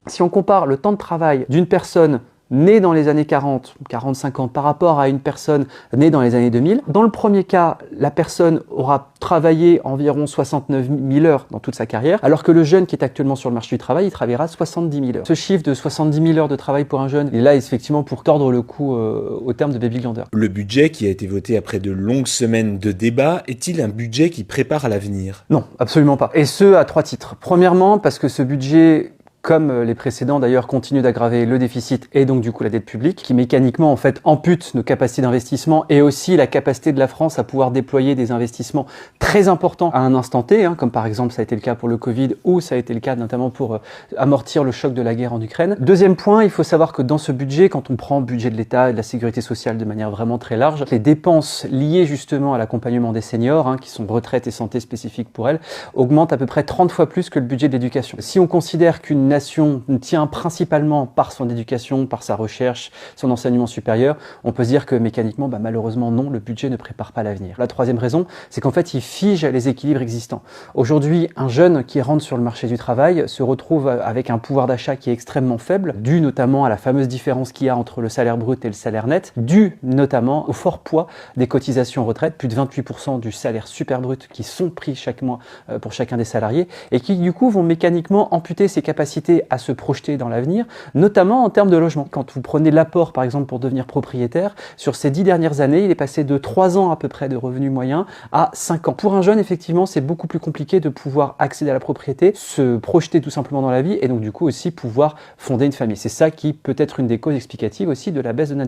Si on compare le temps de travail d'une personne née dans les années 40, 40-50 par rapport à une personne née dans les années 2000, dans le premier cas, la personne aura travaillé environ 69 000 heures dans toute sa carrière, alors que le jeune qui est actuellement sur le marché du travail, il travaillera 70 000 heures. Ce chiffre de 70 000 heures de travail pour un jeune, il est là effectivement pour tordre le cou au terme de Baby Glanders. Le budget qui a été voté après de longues semaines de débats est-il un budget qui prépare à l'avenir? Non, absolument pas. Et ce, à 3 titres. Premièrement, parce que ce budget, comme les précédents d'ailleurs, continue d'aggraver le déficit et donc du coup la dette publique, qui mécaniquement en fait ampute nos capacités d'investissement et aussi la capacité de la France à pouvoir déployer des investissements très importants à un instant T, comme par exemple ça a été le cas pour le Covid ou ça a été le cas notamment pour amortir le choc de la guerre en Ukraine. Deuxième point, il faut savoir que dans ce budget, quand on prend le budget de l'État et de la sécurité sociale de manière vraiment très large, les dépenses liées justement à l'accompagnement des seniors, qui sont retraite et santé spécifiques pour elles, augmentent à peu près 30 fois plus que le budget de l'éducation. Si on considère qu'une nation tient principalement par son éducation, par sa recherche, son enseignement supérieur, on peut se dire que mécaniquement, malheureusement non, le budget ne prépare pas l'avenir. La troisième raison, c'est qu'en fait, il fige les équilibres existants. Aujourd'hui, un jeune qui rentre sur le marché du travail se retrouve avec un pouvoir d'achat qui est extrêmement faible, dû notamment à la fameuse différence qu'il y a entre le salaire brut et le salaire net, dû notamment au fort poids des cotisations retraite, plus de 28% du salaire super brut qui sont pris chaque mois pour chacun des salariés, et qui du coup vont mécaniquement amputer ses capacités à se projeter dans l'avenir, notamment en termes de logement. Quand vous prenez l'apport, par exemple, pour devenir propriétaire, sur ces 10 dernières années, il est passé de 3 ans à peu près de revenu moyen à 5 ans. Pour un jeune, effectivement, c'est beaucoup plus compliqué de pouvoir accéder à la propriété, se projeter tout simplement dans la vie et donc du coup aussi pouvoir fonder une famille. C'est ça qui peut être une des causes explicatives aussi de la baisse de natalité.